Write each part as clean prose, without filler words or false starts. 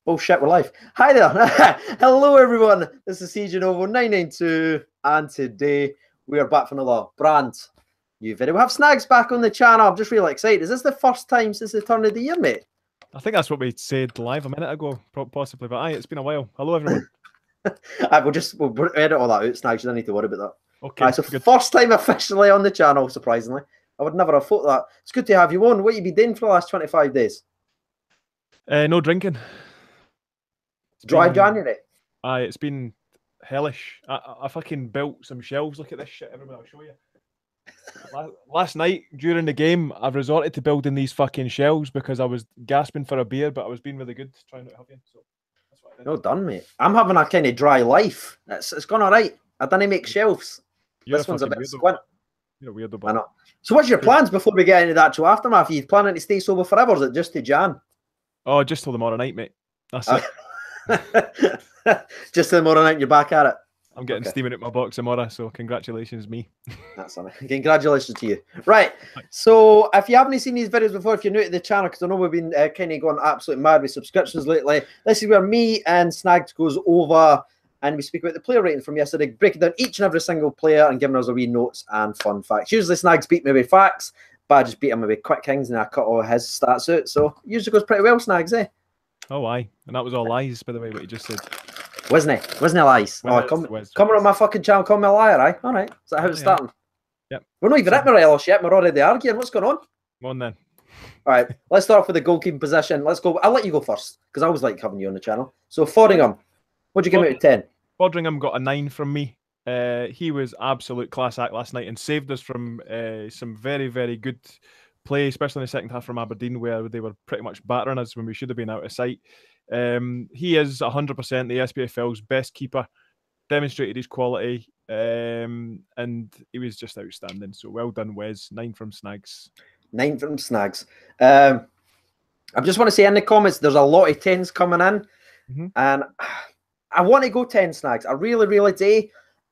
Oh shit, we're live. Hi there. Hello everyone. This is CJ Novo 992 and today we are back for another brand new video. We have Snags back on the channel. I'm just really excited. Is this the first time since the turn of the year, mate? I think that's what we said live a minute ago, possibly, but aye, it's been a while. Hello everyone. We'll edit all that out, Snags. You don't need to worry about that. Okay. So good. First time officially on the channel, surprisingly. I would never have thought that. It's good to have you on. What have you been doing for the last 25 days? No drinking. Dry January. Aye, it's been hellish. I fucking built some shelves. Look at this shit, everyone. I'll show you. Last night during the game, I've resorted to building these fucking shelves because I was gasping for a beer, but I was being really good trying to help you. So that's what I did. Well done, mate. I'm having a kind of dry life. It's gone all right. I didn't make shelves. This one's a bit squint. You're a weirdo. I know. So what's your plans before we get into the actual aftermath? Are you planning to stay sober forever, or is it just to Jan? Oh, just till tomorrow night, mate. That's it. Just tomorrow night and you're back at it. I'm getting steaming at my box tomorrow, so congratulations, me. That's on it. Congratulations to you. Right. So if you haven't seen these videos before, if you're new to the channel, because I know we've been kind of going absolutely mad with subscriptions lately, this is where me and Snags goes over and we speak about the player rating from yesterday, breaking down each and every single player and giving us a wee notes and fun facts. Usually Snags beat me with facts, but I just beat him with quick kings and I cut all his stats out. So usually goes pretty well, Snags, eh? Oh, aye. And that was all lies, by the way, what you just said. Wasn't it? Wasn't it lies? Come on my fucking channel, call me a liar, aye? All right. Is that how it's starting? Yep. We're not even at Morelos yet. We're already arguing. What's going on? Come on then. All right. Let's start off with the goalkeeping position. Let's go. I'll let you go first because I always like having you on the channel. So Fordingham, what'd you give me out of 10? Fordingham got a 9 from me. He was absolute class act last night and saved us from some very, very good play, especially in the second half from Aberdeen, where they were pretty much battering us when we should have been out of sight. He is 100% the SPFL's best keeper, demonstrated his quality, and he was just outstanding. So well done, Wes. 9 from Snags. 9 from Snags. I just want to say in the comments, there's a lot of 10s coming in, and I want to go 10 Snags. I really, really do.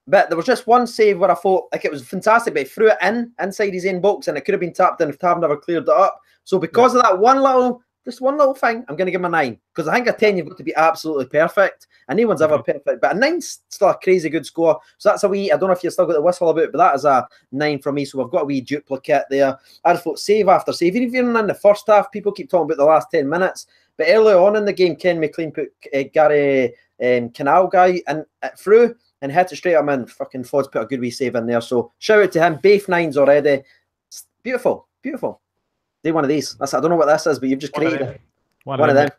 But there was just one save where I thought like it was fantastic, but he threw it inside his own box and it could have been tapped in if Tav never cleared it up. So because of that just one little thing, I'm going to give him a 9. Because I think a 10 you've got to be absolutely perfect. And no one's ever perfect. But a 9's still a crazy good score. So that's a wee, I don't know if you've still got the whistle about it, but that is a 9 from me. So we've got a wee duplicate there. I just thought save after save. Even in the first half, people keep talking about the last 10 minutes. But early on in the game, Ken McLean put Gary Canal guy through and hit it straight up in. Fucking Fod's put a good wee save in there. So shout out to him. Both 9s already. It's beautiful. Beautiful. Do one of these. I don't know what this is, but you've just created it. One of them.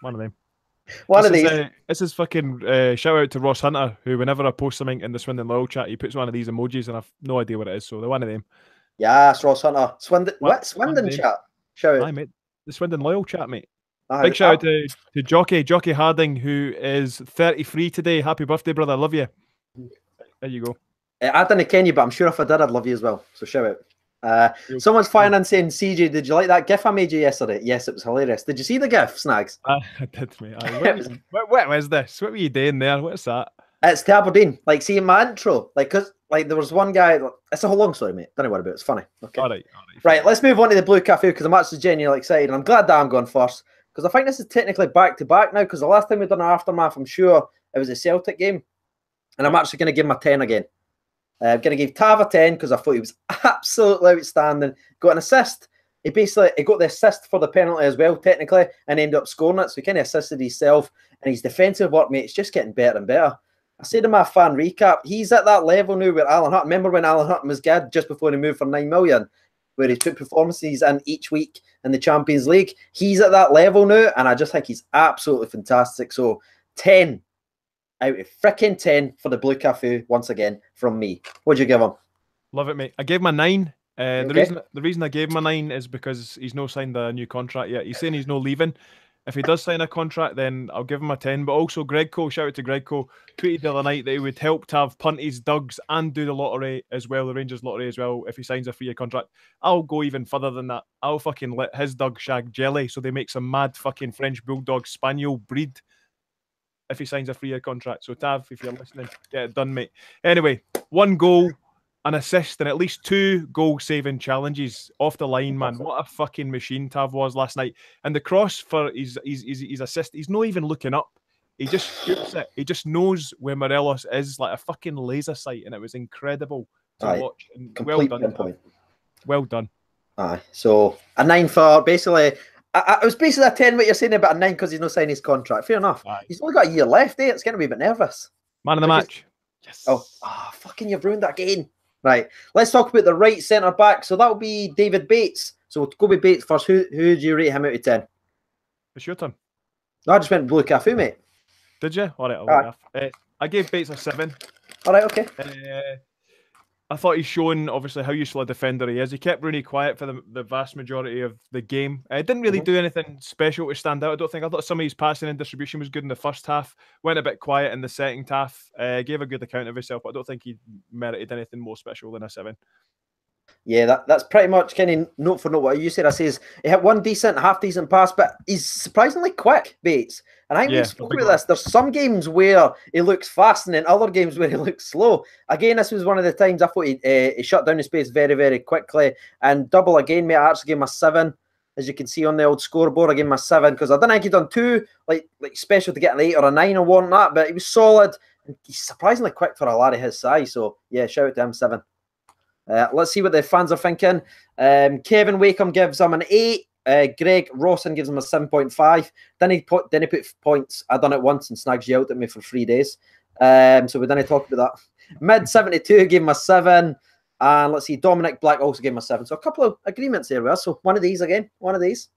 One of these. This is fucking shout out to Ross Hunter, who whenever I post something in the Swindon Loyal chat, he puts one of these emojis and I've no idea what it is. So they're one of them. Yes, Ross Hunter. Swindon chat? Shout out. Hi, mate. The Swindon Loyal chat, mate. Big shout out to Jockey Harding, who is 33 today. Happy birthday, brother. I love you. There you go. I didn't ken you, but I'm sure if I did, I'd love you as well. So shout out. Someone's firing and saying, CJ, did you like that GIF I made you yesterday? Yes, it was hilarious. Did you see the GIF, Snags? I did, mate. What was this? What were you doing there? What's that? It's to Aberdeen. Like, seeing my intro. Like, because there was one guy. It's a whole long story, mate. Don't worry about it. It's funny. Okay. All right. Right, let's move on to the Blue Cafe because I'm actually genuinely excited. And I'm glad that I'm going first because I think this is technically back-to-back now because the last time we've done an aftermath, I'm sure it was a Celtic game. And I'm actually going to give him a 10 again. I'm going to give Tav a 10 because I thought he was absolutely outstanding. Got an assist. He got the assist for the penalty as well, technically, and ended up scoring it. So he kind of assisted himself. And his defensive work, mate, it's just getting better and better. I said in my fan recap, he's at that level now where Alan Hutton, remember when Alan Hutton was good just before he moved for 9 million, where he took performances in each week in the Champions League? He's at that level now, and I just think he's absolutely fantastic. So 10 out of freaking 10 for the Blue Cafe once again from me. What'd you give him? Love it, mate. I gave him a 9. The reason I gave him a 9 is because he's no signed a new contract yet. He's saying he's no leaving. If he does sign a contract, then I'll give him a 10. But also, Gregco, shout out to Gregco, tweeted the other night that he would help to have punt his Dugs and do the lottery as well, the Rangers lottery as well, if he signs a 3-year contract. I'll go even further than that. I'll fucking let his Dug shag Jelly so they make some mad fucking French Bulldog Spaniel breed if he signs a 3-year contract. So, Tav, if you're listening, get it done, mate. Anyway, 1 goal, an assist and at least 2 goal-saving challenges off the line, man. What a fucking machine Tav was last night. And the cross for his assist, he's not even looking up. He just shoots it. He just knows where Morelos is, like a fucking laser sight, and it was incredible to watch. And complete well done, pinpoint. Well done. Aye, so a 9 for basically. It was basically a 10 what you're saying about a 9 because he's not signing his contract. Fair enough. Aye. He's only got a year left, eh? It's going to be a bit nervous. Man of the match. Yes. Oh, fucking you've ruined that again. Right. Let's talk about the right centre back. So that'll be David Bates. So we'll go with Bates first. Who do you rate him out of 10? It's your turn. No, I just went Blue Cafu, mate. Did you? All right. I gave Bates a 7. All right, okay. I thought he's shown, obviously, how useful a defender he is. He kept Rooney quiet for the vast majority of the game. Didn't really do anything special to stand out, I don't think. I thought some of his passing and distribution was good in the first half. Went a bit quiet in the second half. Gave a good account of himself, but I don't think he merited anything more special than a 7. Yeah, that's pretty much kind of note for note what you said. I says he hit one decent, half decent pass, but he's surprisingly quick, Bates. And I think we spoke about this. There's some games where he looks fast and then other games where he looks slow. Again, this was one of the times I thought he shut down his pace very, very quickly. And double again, mate, I actually gave him a 7. As you can see on the old scoreboard, I gave him a 7 because I didn't think he'd done too like special to get an 8 or a 9 or one that, but he was solid. And he's surprisingly quick for a lad of his size. So yeah, shout out to him, 7. Let's see what the fans are thinking. Kevin Wakeham gives him an 8. Greg Rawson gives him a 7.5. Then he put points. I done it once and Snags yelled at me for 3 days. So we didn't talk about that. Mid 72 gave him a 7. And let's see, Dominic Black also gave him a 7. So a couple of agreements there. Well, so one of these again. One of these.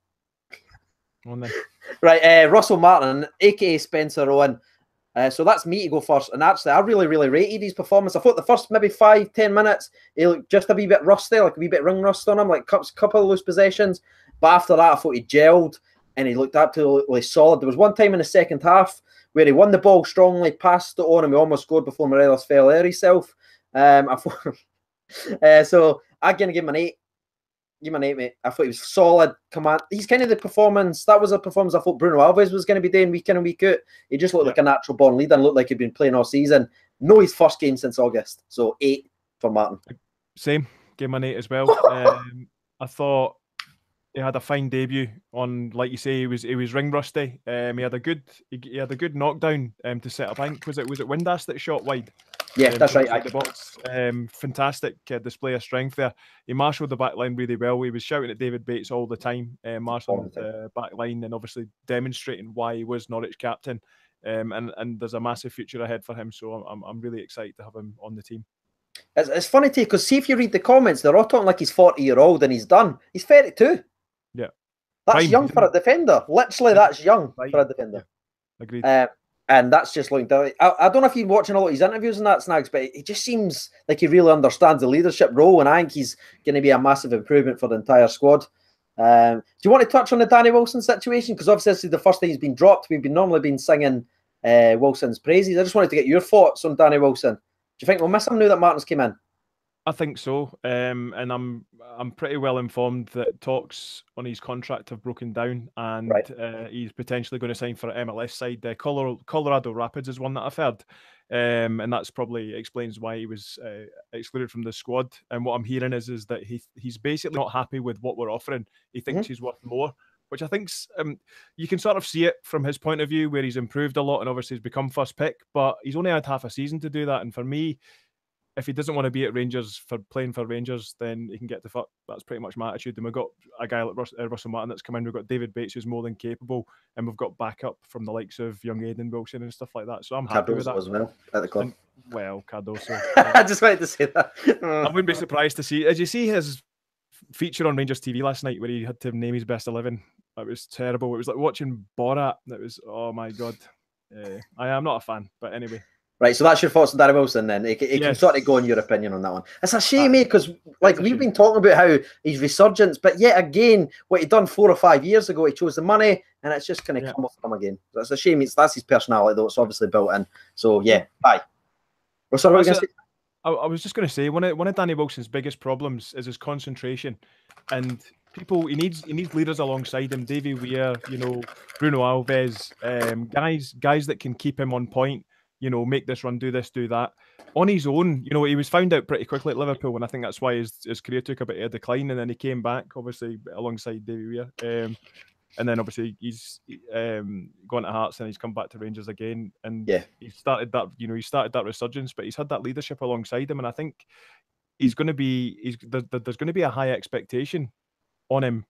Right, Russell Martin, aka Spencer Owen. So that's me to go first. And actually, I really, really rated his performance. I thought the first maybe 5-10 minutes, he looked just a wee bit rusty, like a wee bit ring rust on him, like a couple of loose possessions. But after that, I thought he gelled and he looked absolutely solid. There was one time in the second half where he won the ball strongly, passed it on, and we almost scored before Morelos fell out himself. So I'm going to give him an 8. Give him an 8, mate. I thought he was solid. Come on. He's kind of the performance. That was a performance I thought Bruno Alves was going to be doing week in and week out. He just looked like a natural born leader and looked like he'd been playing all season. No, his first game since August. So 8 for Martin. Same. Give him an 8 as well. I thought he had a fine debut on, like you say, he was ring rusty. He had a good knockdown to set up. I think was it Windass that shot wide? Yeah, that's right. The box. Fantastic display of strength there. He marshalled the back line really well. He was shouting at David Bates all the time, marshalling the back line and obviously demonstrating why he was Norwich captain. And there's a massive future ahead for him. So I'm really excited to have him on the team. It's funny too, because see if you read the comments, they're all talking like he's 40-year-old and he's done. He's 32. Yeah. That's young for a defender. Literally, that's young for a defender. Yeah. Agreed. And that's just looking down. I don't know if you're watching a lot of his interviews and that, Snags, but he just seems like he really understands the leadership role, and I think he's going to be a massive improvement for the entire squad. Do you want to touch on the Danny Wilson situation? Because obviously this is the first time he's been dropped. We've normally been singing Wilson's praises. I just wanted to get your thoughts on Danny Wilson. Do you think we'll miss him now that Martin's came in? I think so, and I'm pretty well informed that talks on his contract have broken down, and he's potentially going to sign for an MLS side. Colorado Rapids is one that I've heard, and that's probably explains why he was excluded from the squad. And what I'm hearing is that he's basically not happy with what we're offering. He thinks he's worth more, which I think's you can sort of see it from his point of view, where he's improved a lot and obviously he's become first pick, but he's only had half a season to do that. And for me, if he doesn't want to be at Rangers for playing for Rangers, then he can get the fuck. That's pretty much my attitude. And we've got a guy like Russell Martin that's come in. We've got David Bates who's more than capable, and we've got backup from the likes of young Aiden Wilson and stuff like that. So I'm happy with that as well at the club. And, well, Cardoso. I just wanted to say that. I wouldn't be surprised to see. Did you see his feature on Rangers TV last night where he had to name his best 11? It was terrible. It was like watching Borat. It was, oh my god. I am not a fan, but anyway. Right, so that's your thoughts on Danny Wilson then. It can sort of go on your opinion on that one. It's a shame, mate, because like we've been talking about how he's resurgence, but yet again, what he done 4 or 5 years ago, he chose the money, and it's just going to come off him again. That's a shame. That's his personality, though. It's obviously built in. So yeah, bye. Well, sorry, what were you going to say? I was just going to say one of Danny Wilson's biggest problems is his concentration, and he needs leaders alongside him. Davy Weir, Bruno Alves, guys that can keep him on point. you know, make this run, do this, do that. On his own, you know, he was found out pretty quickly at Liverpool, and I think that's why his career took a bit of a decline, and then he came back, obviously, alongside Davy Weir. And then obviously he's gone to Hearts and he's come back to Rangers again. And he started that, you know, he started that resurgence, but he's had that leadership alongside him. And I think he's going to be, there's going to be a high expectation on him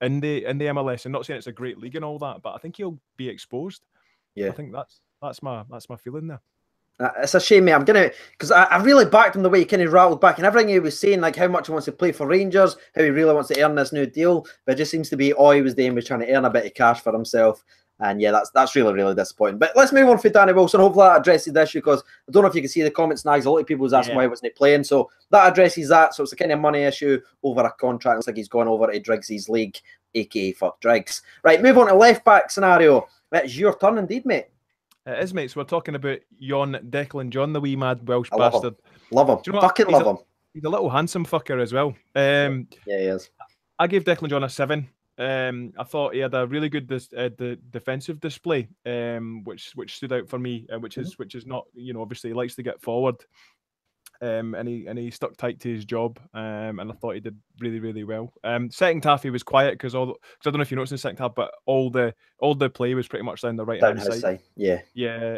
in the MLS. And not saying it's a great league and all that, but I think he'll be exposed. Yeah, I think that's my feeling there. It's a shame, mate. I'm gonna, because I really backed him the way he kind of rattled back and everything he was saying, like how much he wants to play for Rangers, how he really wants to earn this new deal. But it just seems to be all he was doing was trying to earn a bit of cash for himself. And yeah, that's really, really disappointing. But let's move on for Danny Wilson. Hopefully that addresses the issue, because I don't know if you can see the comments, Snags. A lot of people was asking why wasn't he playing. So that addresses that. So it's a kind of money issue over a contract. It's like he's gone over to Driggs' league, aka fuck Driggs. Right, move on to left back scenario. It's your turn indeed, mate. It is, mate. So we're talking about Jon Declan John, the wee mad Welsh bastard. Love him. You know fucking love him. He's a little handsome fucker as well. Yeah, he is. I gave Declan John a 7. I thought he had a really good defensive display, which stood out for me, which is not, you know, obviously he likes to get forward. And he stuck tight to his job, and I thought he did really, really well. Second half he was quiet because I don't know if you noticed in the second half, but all the play was pretty much down the right hand side. Yeah,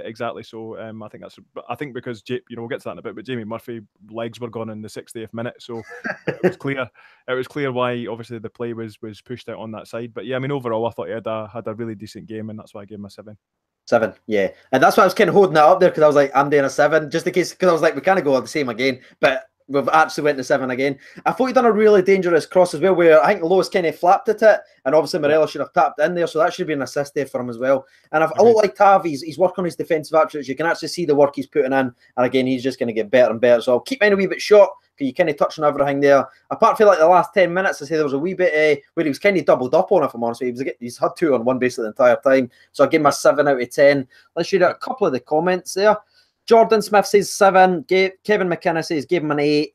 exactly. So I think because we'll get to that in a bit, but Jamie Murphy legs were gone in the 60th minute, so it was clear. It was clear why obviously the play was pushed out on that side. But yeah, I mean overall I thought he had a really decent game, and that's why I gave him a 7. 7, yeah. And that's why I was kind of holding that up there, because I was like, I'm doing a 7, just in case, because I was like, we kind of go on the same again, but we've actually went to 7 again. I thought he'd done a really dangerous cross as well, where I think Lois kind of flapped at it, and obviously Morelos should have tapped in there, so that should be an assist there for him as well. And I look like Tav, he's working on his defensive attributes. You can actually see the work he's putting in, and again, he's just going to get better and better. So I'll keep mine a wee bit short, because you kind of touched on everything there. Apart from like the last 10 minutes, I say there was a wee bit where he was kind of doubled up on, if I'm honest with you. He's had 2 on 1 basically the entire time. So I give him a 7 out of 10. Let's read out a couple of the comments there. Jordan Smith says 7. Kevin McKenna says gave him an 8.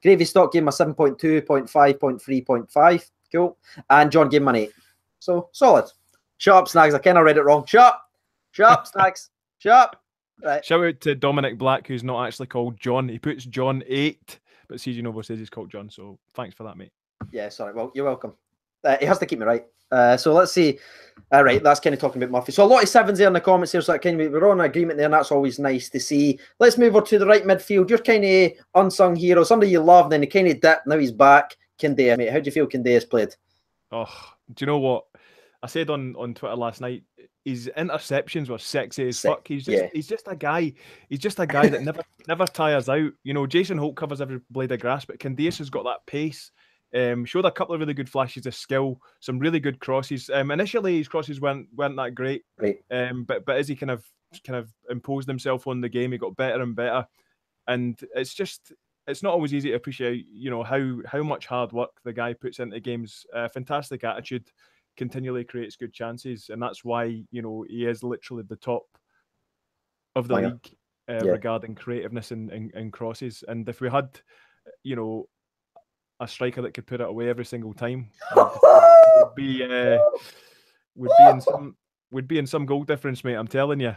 Gravy Stock gave him a 7.2, 0.5, 0.3, 0.5. Cool. And John gave him an 8. So solid. Shut up, Snags. I kind of read it wrong. Shut up, Snags. Shut up. Right. Shout out to Dominic Black, who's not actually called John. He puts John 8, but CG Novo says he's called John. So thanks for that, mate. Yeah, sorry. Well, you're welcome. He has to keep me right. So let's see. All right, that's kind of talking about Murphy. So a lot of 7s there in the comments here. So that kind of, we're on an agreement there, and that's always nice to see. Let's move on to the right midfield. You're kind of unsung hero, somebody you love, then he kind of dipped. Now he's back. Kandea, mate. How do you feel Kandea's played? Oh, do you know what? I said on Twitter last night, his interceptions were sexy as fuck. He's just a guy. He's just a guy that never tires out. You know, Jason Holt covers every blade of grass, but Candace has got that pace. Showed a couple of really good flashes of skill, some really good crosses. Initially, his crosses weren't that great. Right. But as he kind of imposed himself on the game, he got better and better. And it's not always easy to appreciate, you know, how much hard work the guy puts into games. Fantastic attitude. Continually creates good chances, and that's why, you know, he is literally the top of the league regarding creativeness and crosses. And if we had, you know, a striker that could put it away every single time, would be in some goal difference, mate. I'm telling you.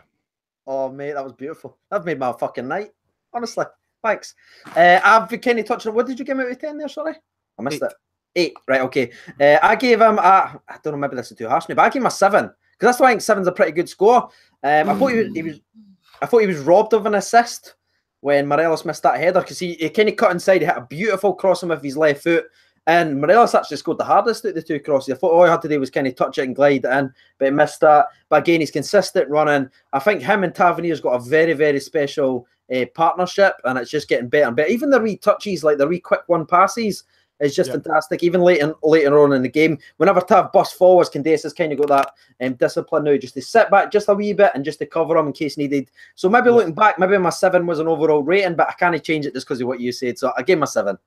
Oh, mate, that was beautiful. That made my fucking night. Honestly, thanks. I've kind of touched on. What did you give him out of 10 there? Sorry, I missed it. 8, right? Okay. I gave him I don't know, maybe this is too harsh, but I gave him a 7, because that's why I think 7's a pretty good score. I thought he was robbed of an assist when Morelos missed that header, because he kind of cut inside. He hit a beautiful crossing with his left foot, and Morelos actually scored the hardest out of the 2 crosses. I thought all he had to do was kind of touch it and glide it in, but he missed that. But again, he's consistent running. I think him and Tavernier's got a very, very special partnership, and it's just getting better and better. Even the wee touches, like the wee quick 1 passes, it's just fantastic. Even later on in the game, whenever Tav busts forwards, Candace's kind of got that discipline now, just to sit back just a wee bit and just to cover him in case needed. So maybe looking back, maybe my 7 was an overall rating, but I can't change it just because of what you said. So I gave him a 7.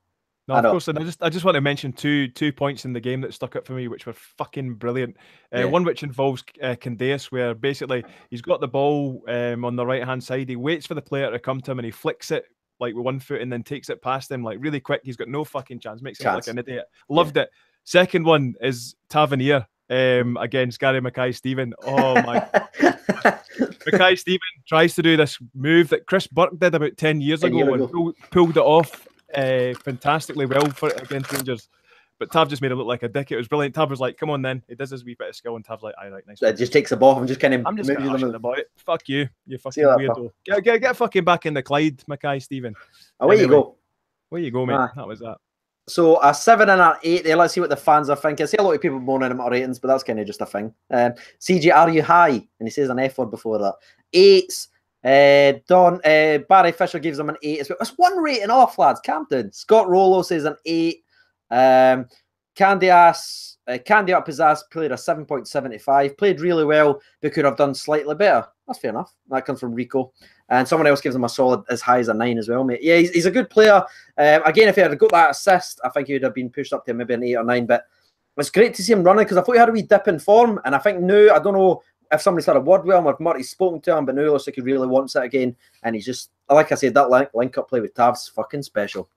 No, of course, and I just want to mention two points in the game that stuck out for me, which were fucking brilliant. One which involves Candace, where basically he's got the ball on the right hand side. He waits for the player to come to him and he flicks it like with 1 foot and then takes it past him like really quick. He's got no fucking chance. Makes him look like an idiot. Loved it. Second one is Tavernier against Gary Mackay-Steven. Oh my Mackay Stephen tries to do this move that Chris Burke did about 10 years ago and pulled it off fantastically well against Rangers. But Tav just made him look like a dick. It was brilliant. Tav was like, come on then. He does his wee bit of skill, and Tav's like, aye, right, nice. It just takes the ball and just kind of... I'm just the boy. Fuck you fucking weirdo. Get fucking back in the Clyde, Mackay Stephen. Away you go. Away you go, mate. That was that. So a 7 and an 8 there. Let's see what the fans are thinking. I see a lot of people moaning about ratings, but that's kind of just a thing. CJ, are you high? And he says an F word before that. 8s. Barry Fisher gives them an 8 as well. That's one rating off, lads. Camden. Scott Rollo says an 8. Candy Up His Ass played a 7.75. Played really well, but could have done slightly better. That's fair enough. That comes from Rico. And someone else gives him a solid as high as a 9 as well, mate. Yeah, he's a good player. Again, if he had got that assist, I think he would have been pushed up to maybe an 8 or 9. But it's great to see him running because I thought he had a wee dip in form. And I think now, I don't know if somebody's had a word with him or if Murray's spoken to him, but now it looks like he really wants it again. And he's just, like I said, that link-up play with Tav's fucking special.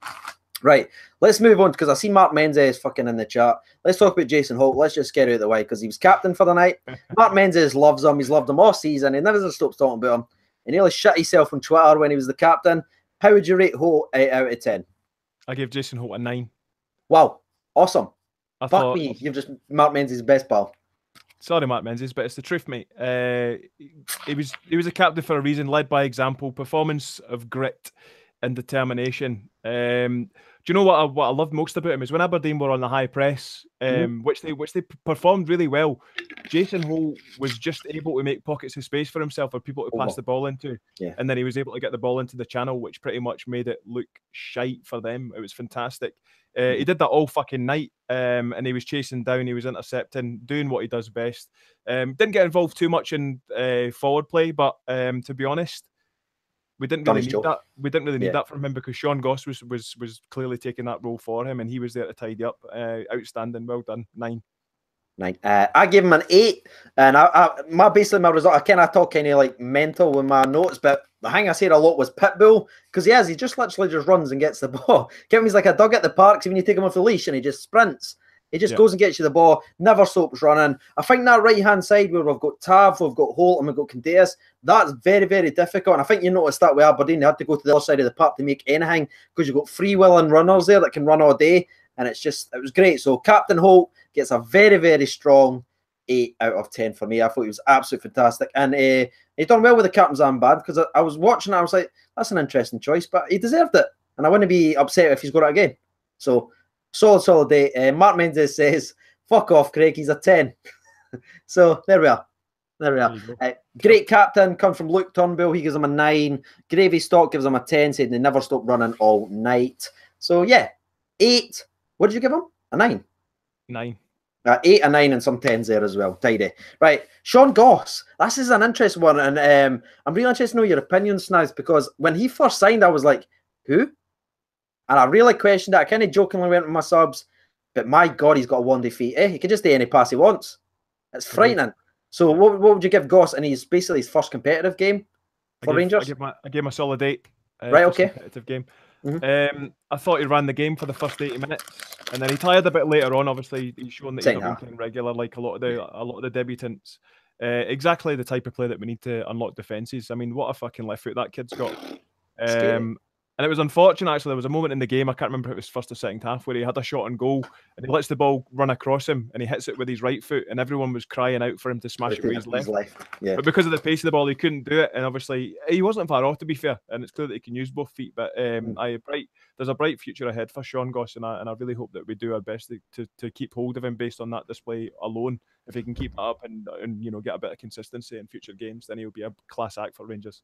Right, let's move on because I see Mark Menzies fucking in the chat. Let's talk about Jason Holt. Let's just get out of the way because he was captain for the night. Mark Menzies loves him. He's loved him all season. He never stops talking about him. He nearly shit himself on Twitter when he was the captain. How would you rate Holt out of 10? I gave Jason Holt a 9. Wow, awesome. Fuck me, you've just Mark Menzies' best pal. Sorry, Mark Menzies, but it's the truth, mate. He was a captain for a reason, led by example, performance of grit and determination. Do you know what I loved most about him is when Aberdeen were on the high press, which they performed really well. Jason Holt was just able to make pockets of space for himself for people to pass the ball into, and then he was able to get the ball into the channel, which pretty much made it look shite for them. It was fantastic. He did that all fucking night, and he was chasing down, he was intercepting, doing what he does best. Didn't get involved too much in forward play, but to be honest, we didn't really need that. We didn't really need that from him because Sean Goss was clearly taking that role for him, and he was there to tidy up. Outstanding, well done. 9. I gave him an 8, and my result. I kind of talk kind of like mental with my notes, but the thing I said a lot was Pitbull because he just literally just runs and gets the ball. He's like a dog at the park. So when you take him off the leash and he just sprints. He just goes and gets you the ball, never stops running. I think that right-hand side where we've got Tav, we've got Holt, and we've got Candeas, that's very, very difficult. And I think you noticed that with Aberdeen, they had to go to the other side of the park to make anything because you've got free-willing runners there that can run all day. And it was great. So Captain Holt gets a very, very strong 8 out of 10 for me. I thought he was absolutely fantastic. And he done well with the captain's armband because I was watching it, I was like, that's an interesting choice, but he deserved it. And I wouldn't be upset if he's got it again. So solid day. Mark Menzies says, fuck off, Craig, he's a 10. So there we are. Great captain, comes from Luke Turnbull. He gives him a 9. Gravy Stock gives him a 10, said they never stop running all night. So yeah, 8. What did you give him? A 9? 9. 8, a 9, and some 10s there as well. Tidy. Right, Sean Goss. This is an interesting one, and I'm really interested to know your opinion, Snags, because when he first signed, I was like, who? And I really questioned it. I kind of jokingly went with my subs, but my God, he's got a one defeat. He can just do any pass he wants. It's frightening. So what would you give Goss? And he's basically his first competitive game for Rangers? I gave him a solid 8. Right, okay. Competitive game. I thought he ran the game for the first 80 minutes, and then he tired a bit later on. Obviously, he's shown that he's not been playing regular like a lot of the debutants. Exactly the type of play that we need to unlock defences. I mean, what a fucking left foot that kid's got. And it was unfortunate, actually. There was a moment in the game, I can't remember if it was first or second half, where he had a shot on goal and he lets the ball run across him and he hits it with his right foot, and everyone was crying out for him to smash it with his left. But because of the pace of the ball, he couldn't do it. And obviously, he wasn't far off, to be fair. And it's clear that he can use both feet. But there's a bright future ahead for Sean Goss, and I really hope that we do our best to keep hold of him based on that display alone. If he can keep it up and get a bit of consistency in future games, then he'll be a class act for Rangers.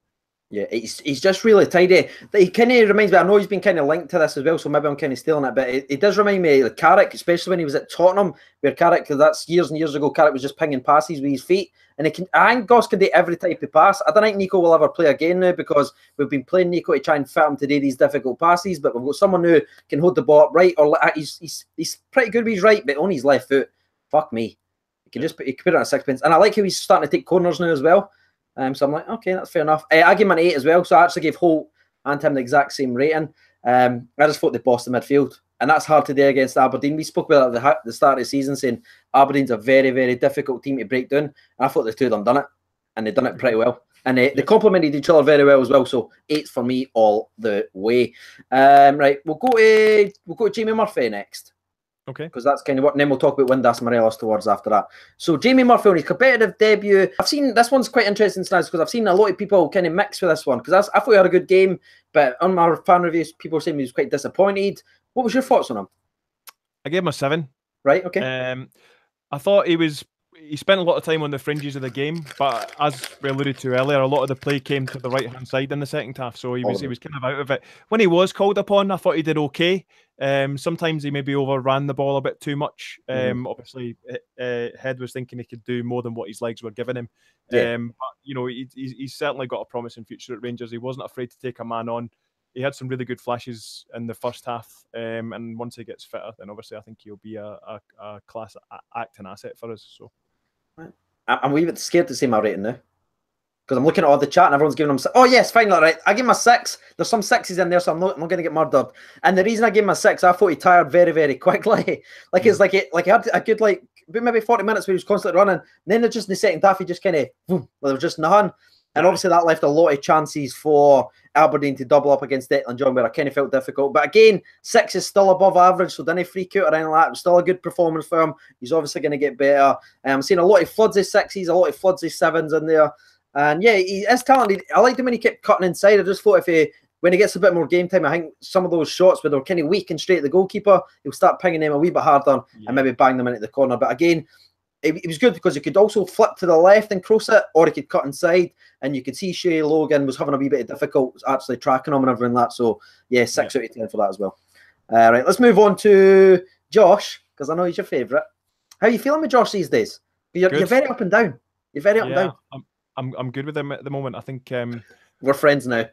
Yeah, he's just really tidy. He kind of reminds me, I know he's been kind of linked to this as well, so maybe I'm kind of stealing it, but it does remind me of Carrick, especially when he was at Tottenham, where Carrick, that's years and years ago, Carrick was just pinging passes with his feet, and I think Goss can do every type of pass. I don't think Nico will ever play again now because we've been playing Nico to try and fit him to do these difficult passes, but we've got someone who can hold the ball up right, or he's pretty good with his right, but on his left foot, fuck me. He can put it on a sixpence, and I like how he's starting to take corners now as well. So I'm like, okay, that's fair enough. I gave him an 8 as well, so I actually gave Holt and him the exact same rating. I just thought they bossed the midfield, and that's hard to do against Aberdeen. We spoke about it at the start of the season, saying Aberdeen's a very, very difficult team to break down, and I thought the two of them done it, and they've done it pretty well. And they complemented each other very well as well. So 8 for me all the way. Right, we'll go to Jamie Murphy next. Okay. Because that's kind of what, and then we'll talk about Windass Morelos towards after that. So Jamie Murphy on his competitive debut. I've seen this one's quite interesting, Snaz, because I've seen a lot of people kind of mix with this one. Because I thought he had a good game, but on my fan reviews, people were saying he was quite disappointed. What was your thoughts on him? I gave him a 7. Right, okay. I thought he spent a lot of time on the fringes of the game, but as we alluded to earlier, a lot of the play came to the right-hand side in the second half, so he was kind of out of it. When he was called upon, I thought he did okay. Sometimes he maybe overran the ball a bit too much. Obviously, Head was thinking he could do more than what his legs were giving him. But, you know, he's certainly got a promising future at Rangers. He wasn't afraid to take a man on. He had some really good flashes in the first half, and once he gets fitter, then obviously I think he'll be a class acting asset for us. So I'm a wee bit scared to say my rating now, because I'm looking at all the chat and everyone's giving him. Oh yes, finally, right. I give him a 6. There's some 6s in there, so I'm not going to get murdered. And the reason I gave him a 6, I thought he tired very, very quickly. Like it's like he had a good maybe 40 minutes where he was constantly running. And then just in the second half, he just kind of there was just nothing. And obviously that left a lot of chances for Aberdeen to double up against Declan John, where I kind of felt difficult. But again, 6 is still above average, so didn't freak out or anything like that. It was still a good performance for him. He's obviously going to get better. I'm seeing a lot of floods of 6s, a lot of floods of 7s in there. And yeah, he is talented. I liked him when he kept cutting inside. I just thought when he gets a bit more game time, I think some of those shots where they're kind of weak and straight at the goalkeeper, he'll start pinging them a wee bit harder and maybe bang them into the corner. But again, it was good because he could also flip to the left and cross it, or he could cut inside, and you could see Shea Logan was having a wee bit of difficult actually tracking him and everything like that. So yeah, 6 out of 10 for that as well. Right, let's move on to Josh, because I know he's your favourite. How are you feeling with Josh these days? You're very up and down. You're very up and down. I'm good with him at the moment. I think we're friends now.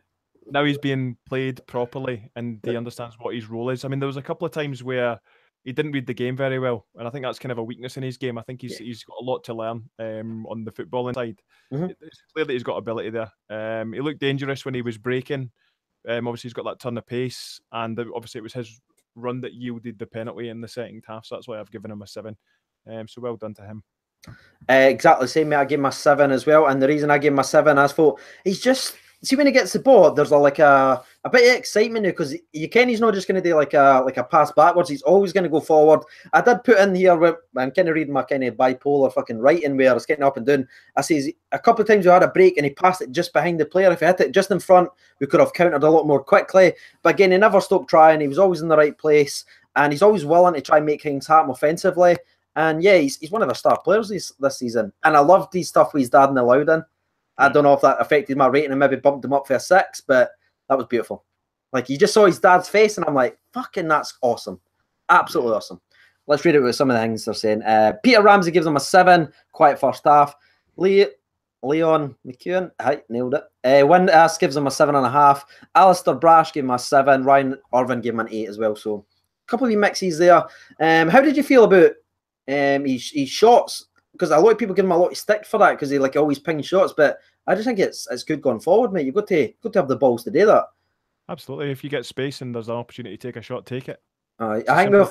Now he's being played properly and he understands what his role is. I mean, there was a couple of times where he didn't read the game very well, and I think that's kind of a weakness in his game. I think he's got a lot to learn on the footballing side. It's clear that he's got ability there. He looked dangerous when he was breaking. Obviously, he's got that turn of pace, and obviously it was his run that yielded the penalty in the second half. So that's why I've given him a 7. So well done to him. Exactly the same, mate. I gave him a 7 as well, and the reason I gave him a 7, I thought he's just when he gets the ball, there's a bit of excitement now, because you can he's not just going to do like a pass backwards. He's always going to go forward. I did put in here where I'm kind of reading my kind of bipolar fucking writing where it's getting up and down. I says a couple of times we had a break and he passed it just behind the player. If he hit it just in front, we could have countered a lot more quickly. But again, he never stopped trying. He was always in the right place, and he's always willing to try and make things happen offensively. And yeah, he's one of the star players this season. And I loved his stuff with his dad in the Loudon. I don't know if that affected my rating and maybe bumped him up for a 6, but that was beautiful. Like, you just saw his dad's face, and I'm like, fucking, that's awesome. Absolutely awesome. Let's read it with some of the things they're saying. Peter Ramsey gives him a 7. Quiet first half. Leon McEwen, nailed it. Windass gives him a 7.5. Alistair Brash gave him a 7. Ryan Irvin gave him an 8 as well. So, a couple of mixes there. How did you feel about his shots? Because a lot of people give him a lot of stick for that because they always ping shots, but I just think it's good going forward, mate. You've got to have the balls to do that. Absolutely. If you get space and there's an opportunity to take a shot, take it. I think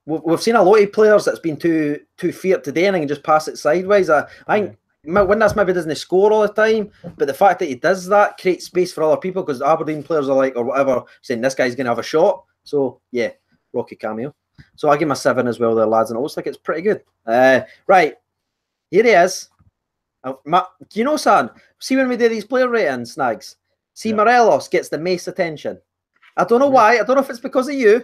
we've seen a lot of players that's been too feared to do anything and just pass it sideways. I think Windass maybe doesn't score all the time, but the fact that he does that creates space for other people, because Aberdeen players are or whatever, saying this guy's going to have a shot. So yeah, Rocky cameo. So I give him a 7 as well there, lads, and it looks like it's pretty good. Right, here he is. You know, son, see when we do these player ratings, Snags, Morelos gets the most attention. I don't know why. I don't know if it's because of you,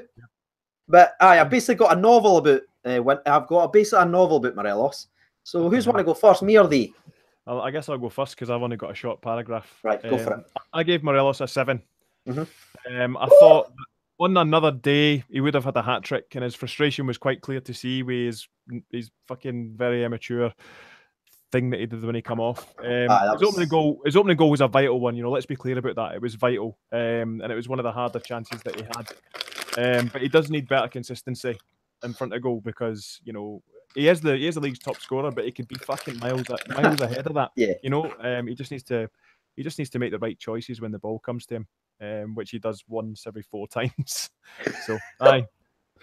but I basically got a novel about I've got a novel about Morelos. So who's want to go first, me or thee? Well, I guess I'll go first because I've only got a short paragraph. Right, go for it. I gave Morelos a 7. I thought on another day he would have had a hat trick, and his frustration was quite clear to see with his fucking very immature thing that he did when he come off. His opening goal was a vital one. You know, let's be clear about that. It was vital, and it was one of the harder chances that he had. But he does need better consistency in front of goal, because you know he is the league's top scorer, but he could be fucking miles ahead of that. Yeah. You know, he just needs to make the right choices when the ball comes to him, which he does once every 4 times. So aye.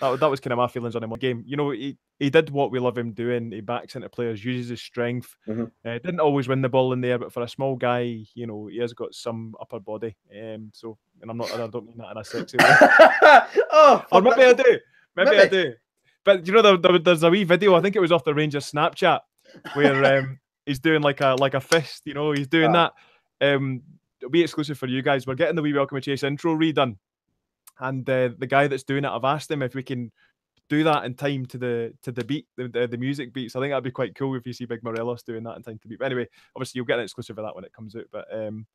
that was kind of my feelings on him on the game. You know, he did what we love him doing. He backs into players, uses his strength. Didn't always win the ball in there, but for a small guy, you know, he has got some upper body. So, and I don't mean that in a sexy way. Or maybe I do. Maybe I do. But you know, there's a wee video. I think it was off the Rangers Snapchat where he's doing like a fist. You know, he's doing that. It'll be exclusive for you guys. We're getting the wee Welcome to Chase intro redone, and the guy that's doing it, I've asked him if we can do that in time to the beat, the music beats. I think that'd be quite cool if you see Big Morelos doing that in time to beat. But anyway, obviously you'll get an exclusive of that when it comes out. But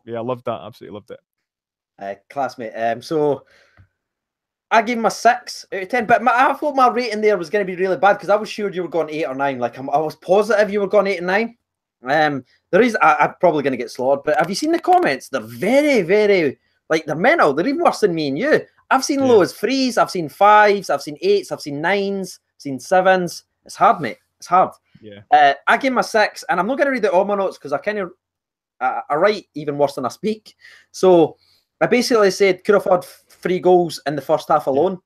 yeah, I loved that. Absolutely loved it. Classmate. So I gave him a 6 out of 10. But I thought my rating there was going to be really bad because I was sure you were going 8 or 9. Like I was positive you were going 8 and 9. The reason I'm probably going to get slaughtered. But have you seen the comments? They're very, very they're mental. They're even worse than me and you. I've seen low as 3s, I've seen 5s, I've seen 8s, I've seen 9s, I've seen 7s. It's hard, mate. It's hard. Yeah. I gave him a 6, and I'm not going to read out all my notes because I kind of I write even worse than I speak. So I basically said could have had 3 goals in the first half alone.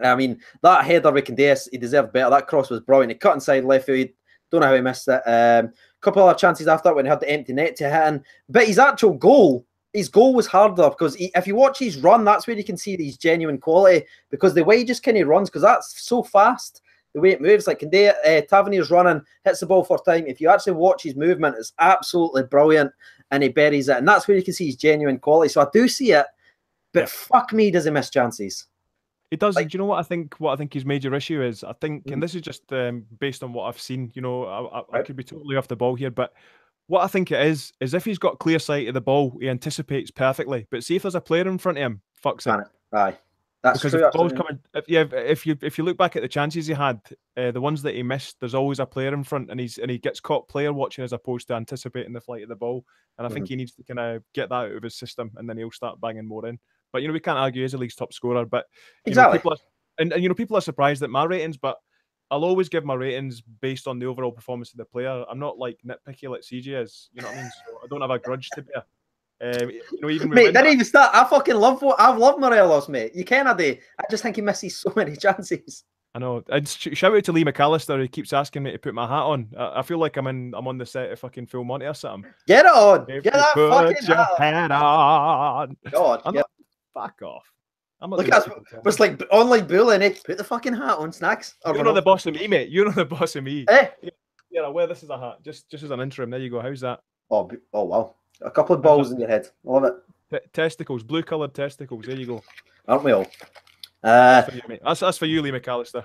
I mean, that header with Candace, he deserved better. That cross was brilliant. He cut inside left field. Don't know how he missed it. Couple of chances after that when he had the empty net to hit in. But his actual goal, his goal was harder because if you watch his run, that's where you can see his genuine quality because the way he just kind of runs, because that's so fast, the way it moves. Like Tavernier's running, hits the ball for time. If you actually watch his movement, it's absolutely brilliant and he buries it. And that's where you can see his genuine quality. So I do see it, but fuck me, does he miss chances? He does. Do you know what I think? What I think his major issue is, I think, and this is just based on what I've seen. You know, I could be totally off the ball here, but what I think it is if he's got clear sight of the ball, he anticipates perfectly. But see if there's a player in front of him, fucks it. Aye, that's because true. If the ball's coming, if you look back at the chances he had, the ones that he missed, there's always a player in front, and he gets caught player watching as opposed to anticipating the flight of the ball. And I think he needs to kind of get that out of his system, and then he'll start banging more in. But you know, we can't argue he's the league's top scorer. But exactly, people are surprised at my ratings, but I'll always give my ratings based on the overall performance of the player. I'm not like nitpicky like CJ is. You know what I mean? So I don't have a grudge to bear. You know, even mate, didn't even start. I fucking love Morelos, mate. You can't do. I just think he misses so many chances. I know. Shout out to Lee McAllister. He keeps asking me to put my hat on. I feel like I'm on the set of fucking Full Monty or something. Get it on. Get that fucking hat on. God, fuck off. Look, it's like online bullying. Eh? Put the fucking hat on, Snacks. You're not the boss of me, mate. You're not the boss of me. Eh? Yeah, I'll wear this as a hat, just as an interim. There you go. How's that? Oh wow. A couple of balls in your head. I love it. Testicles, blue-coloured testicles. There you go. Aren't we all? That's for you, mate. That's for you, Lee McAllister.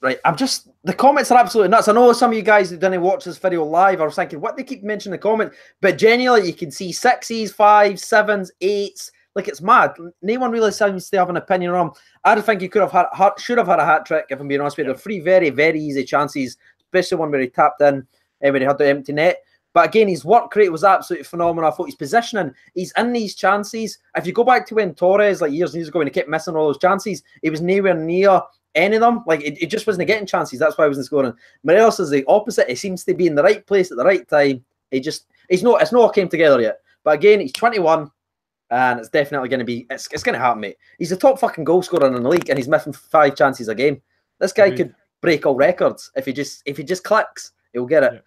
Right, the comments are absolutely nuts. I know some of you guys who didn't watch this video live are thinking, what they keep mentioning the comment, but genuinely you can see 6s, 5s, 7s, 8s. Like, it's mad. No one really seems to have an opinion on him. I don't think he should have had a hat trick, if I'm being honest with you. They're 3 very, very easy chances, especially one where he tapped in and when he had the empty net. But again, his work rate was absolutely phenomenal. I thought his positioning, he's in these chances. If you go back to when Torres, like years and years ago, when he kept missing all those chances, he was nowhere near any of them. Like, it just wasn't getting chances. That's why he wasn't scoring. Morelos is the opposite. He seems to be in the right place at the right time. It's not all came together yet. But again, he's 21. And it's definitely going to be, it's going to happen, mate. He's the top fucking goal scorer in the league, and he's missing 5 chances a game. This guy could break all records if he just clicks. He'll get it.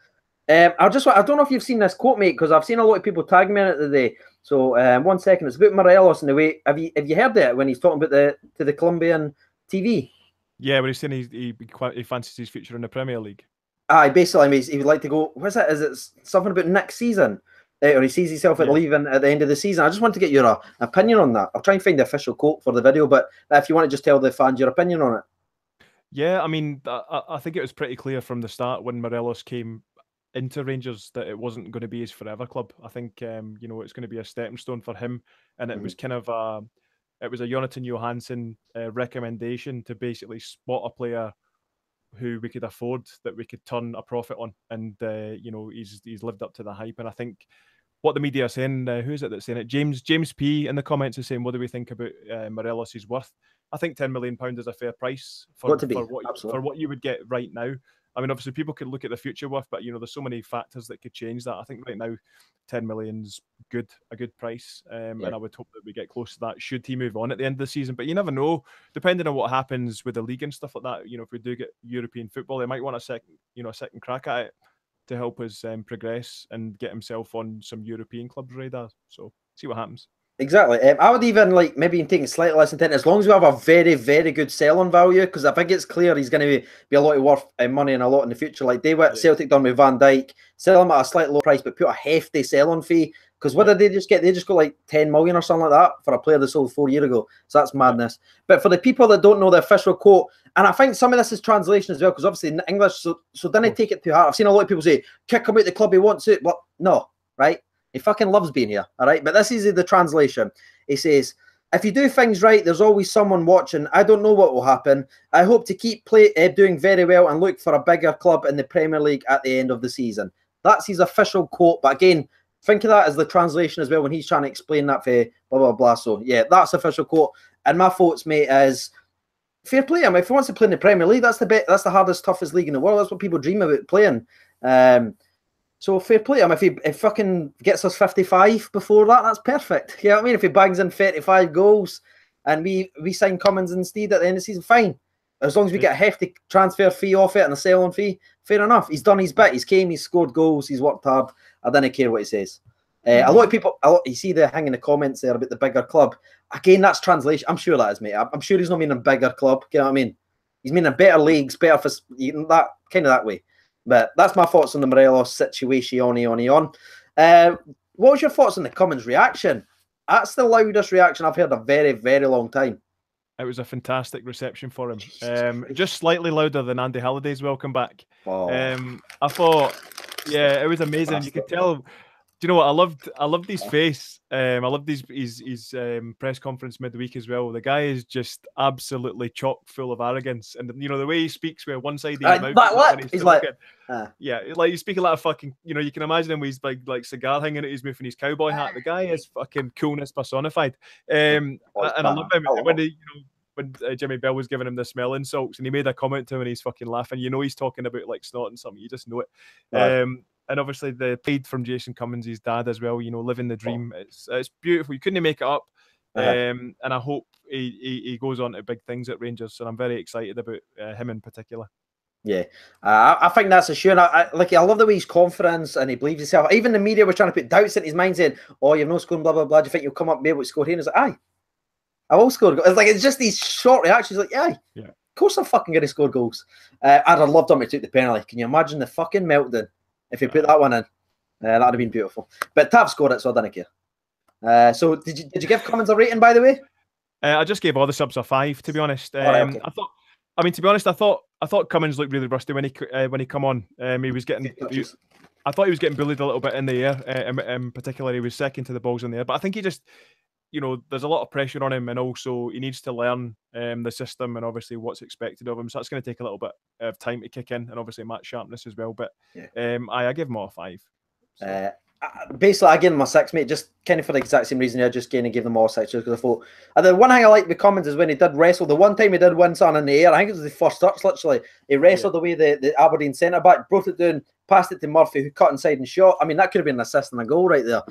Yeah. I don't know if you've seen this quote, mate, because I've seen a lot of people tag me in it today. So 1 second, it's about Morelos in the way. Have you heard it when he's talking about the Colombian TV? Yeah, when he's saying he fancies his future in the Premier League. Basically, he would like to go. What's it? Is it something about next season? Or he sees himself leaving at the end of the season. I just want to get your opinion on that. I'll try and find the official quote for the video, but if you want to just tell the fans your opinion on it. Yeah, I mean, I think it was pretty clear from the start when Morelos came into Rangers that it wasn't going to be his forever club. I think you know, it's going to be a stepping stone for him, and it was kind of a Jonathan Johansson recommendation to basically spot a player who we could afford, that we could turn a profit on, and you know, he's lived up to the hype. And I think what the media are saying, who is it that's saying it? James P in the comments is saying, what do we think about Morelos' worth? I think £10 million is a fair price for what you would get right now. I mean, obviously people could look at the future with, but there's so many factors that could change that. I think right now, 10 million's a good price, and I would hope that we get close to that should he move on at the end of the season. But you never know, depending on what happens with the league and stuff like that. If we do get European football, they might want a second crack at it to help us progress and get himself on some European clubs' radar. So see what happens. Exactly. I would even maybe take slightly less than 10, as long as we have a very, very good sell-on value, because I think it's clear he's going to be a lot of worth money and a lot in the future. Like Celtic done with Van Dijk, sell him at a slightly low price, but put a hefty sell-on fee. Because what did they just get? They just got like 10 million or something like that for a player they sold 4 years ago. So that's madness. But for the people that don't know the official quote, and I think some of this is translation as well, because obviously in English, so don't take it too hard. I've seen a lot of people say, kick him out the club, he wants it. But no, right? He fucking loves being here, all right? But this is the translation. He says, if you do things right, there's always someone watching. I don't know what will happen. I hope to keep doing very well and look for a bigger club in the Premier League at the end of the season. That's his official quote. But again, think of that as the translation as well when he's trying to explain that for blah, blah, blah. So, yeah, that's the official quote. And my thoughts, mate, is fair play. I mean, if he wants to play in the Premier League, that's the hardest, toughest league in the world. That's what people dream about playing. So fair play. I mean, if he fucking gets us 55 before that, that's perfect. You know what I mean? If he bangs in 35 goals and we sign Cummins instead at the end of the season, fine. As long as we get a hefty transfer fee off it and a sell-on fee, fair enough. He's done his bit. He's came, he's scored goals, he's worked hard. I don't care what he says. A lot of people, you see the hanging the comments there about the bigger club. Again, that's translation. I'm sure that is, mate. I'm sure he's not meaning a bigger club. You know what I mean? He's meaning better leagues, better for that kind of that way. But that's my thoughts on the Morelos situation. What was your thoughts on the Cummins reaction? That's the loudest reaction I've heard in a very, very long time. It was a fantastic reception for him. Just slightly louder than Andy Halliday's welcome back. Oh. I thought, yeah, it was amazing. Fantastic. You could tell. Do you know what? I loved his face. I loved his press conference midweek as well. The guy is just absolutely chock full of arrogance, and the way he speaks with one side of his mouth. He's like, yeah, like he's speaking like a fucking. You can imagine him with his like cigar hanging at his mouth and his cowboy hat. The guy is fucking coolness personified. And I love him when Jimmy Bell was giving him the smelling salts, and he made a comment to him, and he's fucking laughing. He's talking about like snorting something. You just know it. Right. And obviously the pride from Jason Cummins, his dad as well, living the dream. It's beautiful. You couldn't make it up. And I hope he goes on to big things at Rangers. And I'm very excited about him in particular. Yeah, I think that's a sure. I love the way he's confident and he believes himself. Even the media were trying to put doubts in his mind, saying, "Oh, you've no scoring, blah blah blah. Do you think you'll come up and be able to score here?" And it's like, "Aye, I will score." It's just these short reactions. Like, "Aye, yeah, of course I'm fucking going to score goals." I'd have loved him to take the penalty. Can you imagine the fucking meltdown? If you put that one in, that'd have been beautiful. But Tav scored it, so I didn't care. So did you give Cummins a rating, by the way? I just gave all the subs a 5, to be honest. Okay. I thought Cummins looked really rusty when he come on. He was getting. I thought he was getting bullied a little bit in the air. In particular, he was second to the balls in the air. But I think he just, there's a lot of pressure on him, and also he needs to learn the system and obviously what's expected of him. So that's going to take a little bit of time to kick in, and obviously match sharpness as well. But I give him all a 5. So. Basically, I gave them a 6, mate, just kind of for the exact same reason. I just kind of gave them all 6 because I thought. And the one thing I liked with Cummins is when he did wrestle. The one time he did win something in the air, I think it was the first touch, literally. He wrestled away the Aberdeen centre back, brought it down, passed it to Murphy, who cut inside and shot. I mean, that could have been an assist and a goal right there.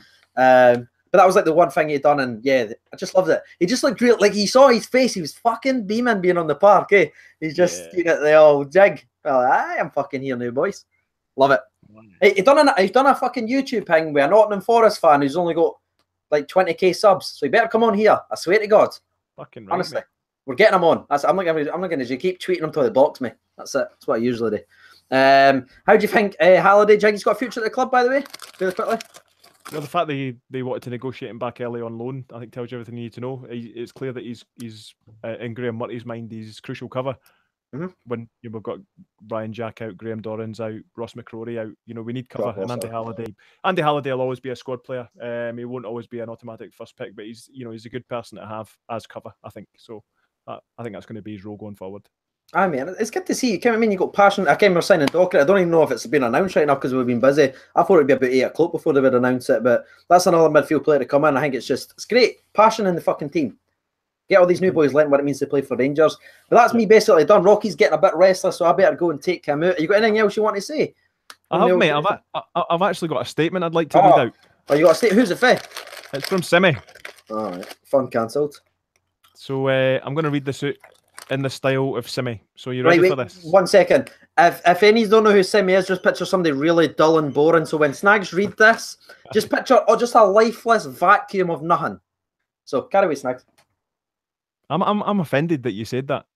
But that was like the one thing he'd done, and yeah, I just loved it. He just looked real, like you saw his face. He was fucking beaming being on the park. He's just the old jig. Well, I am fucking here now, boys. Love it. He's done a fucking YouTube thing with a Nottingham Forest fan who's only got like 20k subs. So he better come on here. I swear to God. Fucking right, honestly, mate. We're getting him on. I'm not going to keep tweeting him till he blocks me. That's it. That's what I usually do. How do you think Halliday? Do you think he's got a future at the club? By the way, really quickly. Well, the fact that they wanted to negotiate him back early on loan, I think tells you everything you need to know. It's clear that he's in Graham Murty's mind, he's crucial cover. Mm-hmm. When we've got Ryan Jack out, Graham Dorrans out, Ross McCrory out, we need cover. And Andy Halliday will always be a squad player. He won't always be an automatic first pick, but he's a good person to have as cover, I think. So I think that's going to be his role going forward. I mean, it's good to see you. I mean, you got passion. I came signing Docker. I don't even know if it's been announced right now because we've been busy. I thought it'd be about 8 o'clock before they would announce it, but that's another midfield player to come in. I think it's great passion in the fucking team. Get all these new boys learning what it means to play for Rangers. But that's me basically done. Rocky's getting a bit restless, so I better go and take him out. You got anything else you want to say? I have, mate. I've actually got a statement I'd like to read out. Oh, you got a statement? Who's it for? It's from Simi. All right. Fun cancelled. So I'm going to read this out in the style of Simi. So you ready for this? 1 second. If any don't know who Simi is, just picture somebody really dull and boring. So when Snags read this, just picture just a lifeless vacuum of nothing. So carry away, Snags. I'm offended that you said that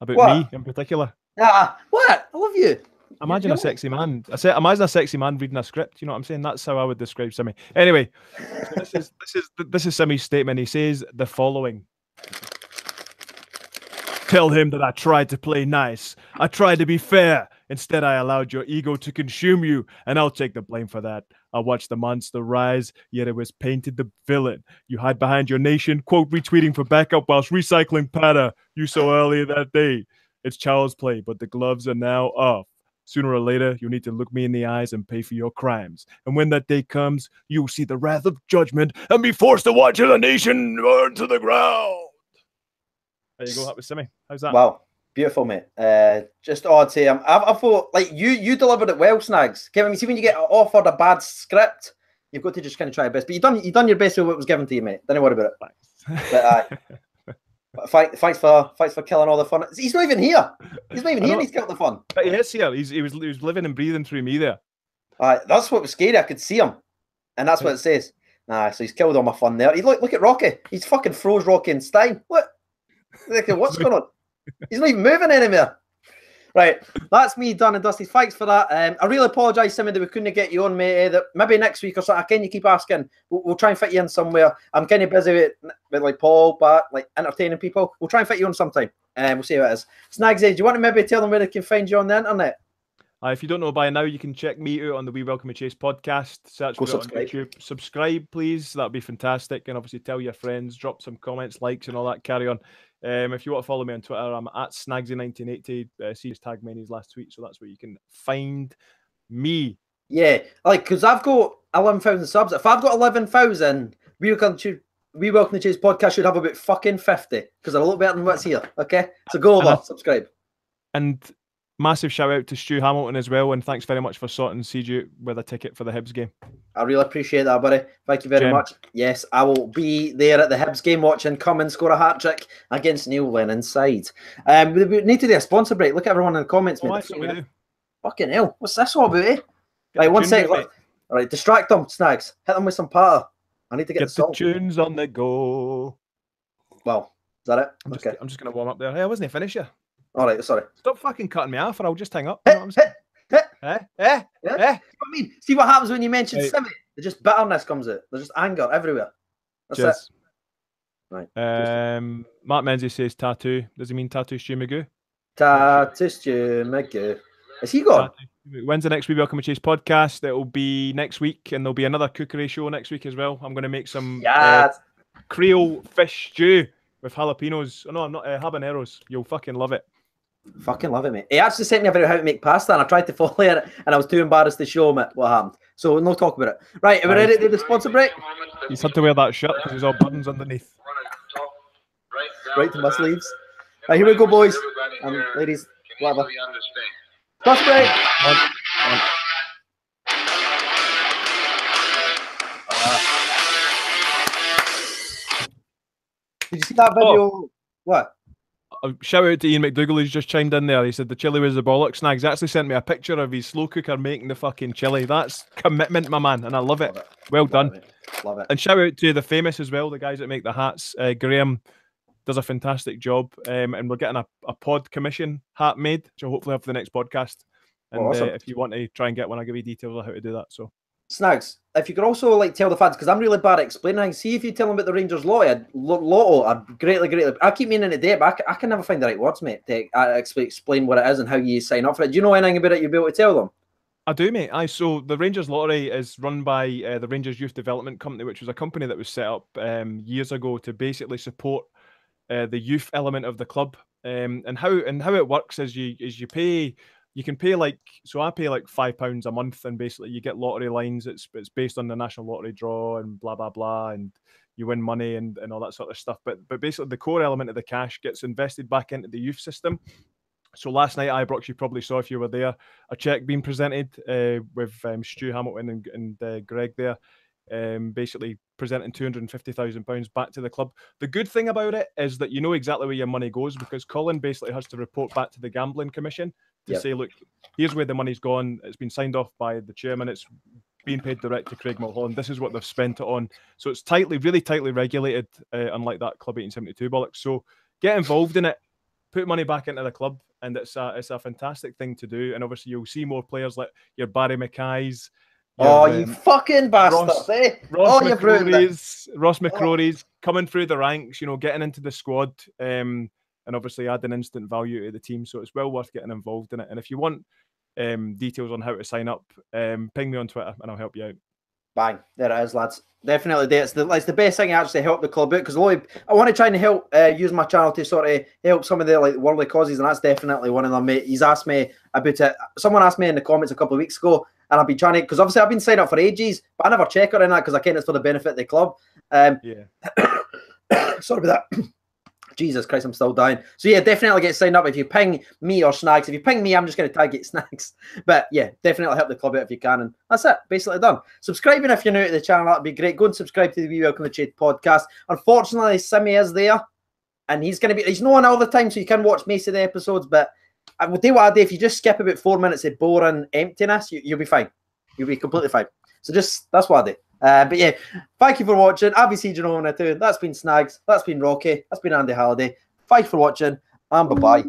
about me in particular. What? I love you. Imagine a sexy man. Imagine a sexy man reading a script. You know what I'm saying? That's how I would describe Simi. Anyway, so this is Simi's statement. He says the following: "Tell him that I tried to play nice. I tried to be fair. Instead, I allowed your ego to consume you, and I'll take the blame for that. I watched the monster rise, yet it was painted the villain. You hide behind your nation, quote retweeting for backup whilst recycling patter you saw earlier that day. It's child's play, but the gloves are now off. Sooner or later, you need to look me in the eyes and pay for your crimes. And when that day comes, you'll see the wrath of judgment and be forced to watch the nation burn to the ground." There you go. That was Simi. How's that? Wow. Beautiful, mate. Just odd to him. I thought, like, you delivered it well, Snags. I mean, see, when you get offered a bad script, you've got to just kind of try your best. But you done your best with what was given to you, mate. Don't worry about it. But thanks for killing all the fun. He's not even here. He's not even here. And he's killed the fun. But he is here. He was living and breathing through me there. That's what was scary. I could see him, and that's what it says. So he's killed all my fun there. Look at Rocky. He's fucking froze Rocky and Stein. What? What's going on? He's not even moving anywhere. Right, that's me done and dusty. Thanks for that. I really apologise, Simon, that we couldn't get you on, mate. That maybe next week or something. Can you keep asking? We'll try and fit you in somewhere. I'm kind of busy with like Paul, but like entertaining people. We'll try and fit you on sometime. We'll see how it is. Snagsy, do you want to maybe tell them where they can find you on the internet? If you don't know by now, you can check me out on the We Welcome You Chase podcast. Search for it on YouTube. Subscribe, please. That'd be fantastic. And obviously tell your friends, drop some comments, likes, and all that. Carry on. If you want to follow me on Twitter, I'm at Snagsy1980. See his tag me in his last tweet, so that's where you can find me. Yeah, like, because I've got 11,000 subs. If I've got 11,000, We Welcome to Chase podcast should have about fucking 50, because they're a little better than what's here. Okay, so go over, subscribe. And massive shout out to Stu Hamilton as well, and thanks very much for sorting CJ with a ticket for the Hibs game. I really appreciate that, buddy. Thank you very much. Yes, I will be there at the Hibs game watching Cummins score a hat-trick against Neil Lennon's side. We need to do a sponsor break. Look at everyone in the comments, mate. That's what we do. Fucking hell. What's this all about, eh? Right, 1 second. All right, distract them, Snags. Hit them with some patter. I need to get the tunes on the go. Well, is that it? I'm just going to warm up there. Hey, I wasn't finished yet. All right, sorry. Stop fucking cutting me off or I'll just hang up. You know what I'm saying? Yeah. I mean, see what happens when you mention Simi? There's just bitterness comes out. There's just anger everywhere. That's it. Right. Mark Menzies says tattoo. Does he mean tattoo Stu Magoo? Tattoo Stu Magoo. Is he gone? When's the next We Welcome to Chase podcast? It'll be next week, and there'll be another cookery show next week as well. I'm going to make some Creole fish stew with jalapenos. Oh, no, I'm not habaneros. You'll fucking love it. Fucking love it, mate. He actually sent me a video how to make pasta, and I tried to follow it, and I was too embarrassed to show him what happened. So no talk about it. Right, are we ready to do the sponsor break? He's had to wear that shirt because there's all buttons underneath. Right to my sleeves. Right, here we go, boys and ladies. Whatever. Sponsor break. Did you see that video? Oh. What? Shout out to Ian McDougall, who's just chimed in there. He said the chili was the bollocks. Snags actually sent me a picture of his slow cooker making the fucking chili. That's commitment, my man, and I love it. Well done. Love it. And shout out to the famous as well, the guys that make the hats. Graham does a fantastic job, and we're getting a pod commission hat made, which I'll hopefully have for the next podcast. And awesome. If you want to try and get one, I'll give you details on how to do that. So, Snags, if you could also like tell the fans, because I'm really bad at explaining. See if you tell them about the Rangers lotto, I'd greatly. I keep meaning to do it, but I can never find the right words, mate, to explain what it is and how you sign up for it. Do you know anything about it? You'll be able to tell them. I do, mate. So the Rangers Lottery is run by the Rangers Youth Development Company, which was a company that was set up years ago to basically support the youth element of the club. And how it works is you pay. You can pay I pay like £5 a month, and basically you get lottery lines. It's based on the national lottery draw and blah blah blah, and you win money and all that sort of stuff. But basically, the core element of the cash gets invested back into the youth system. So last night, Ibrox, you probably saw if you were there, a cheque being presented with Stu Hamilton and Greg there, basically presenting £250,000 back to the club. The good thing about it is that you know exactly where your money goes, because Colin basically has to report back to the Gambling Commission to say, look, here's where the money's gone. It's been signed off by the chairman. It's being paid direct to Craig Mulholland. This is what they've spent it on. So it's really tightly regulated, unlike that Club 1872 bollocks. So get involved in it, put money back into the club, and it's a fantastic thing to do. And obviously you'll see more players like your Barry Mackay's. You fucking bastards, Ross McCrory's coming through the ranks, you know, getting into the squad, and obviously adding instant value to the team. So it's well worth getting involved in it. And if you want details on how to sign up, ping me on Twitter and I'll help you out. Bang, there it is, lads. Definitely, it's the best thing to actually help the club out, because I want to try and help use my channel to sort of help some of the worldly causes, and that's definitely one of them. He's asked me about it. Someone asked me in the comments a couple of weeks ago, and I've been trying to, because obviously I've been signed up for ages, but I never check or anything like that, because I can't. It's for the benefit of the club. Sorry about that. Jesus Christ, I'm still dying. So yeah, definitely get signed up if you ping me or Snags. If you ping me, I'm just going to tag it Snags. But yeah, definitely help the club out if you can. And that's it, basically done. Subscribing if you're new to the channel, that'd be great. Go and subscribe to the We Welcome the Trade podcast. Unfortunately, Simmy is there, and he's not on all the time, so you can watch most of the episodes. But I will do what I do. If you just skip about 4 minutes of boring emptiness, you'll be fine. You'll be completely fine. So that's what I do. But yeah, thank you for watching. I've been CJ Nolan too. That's been Snags. That's been Rocky. That's been Andy Halliday. Thanks for watching, and bye-bye.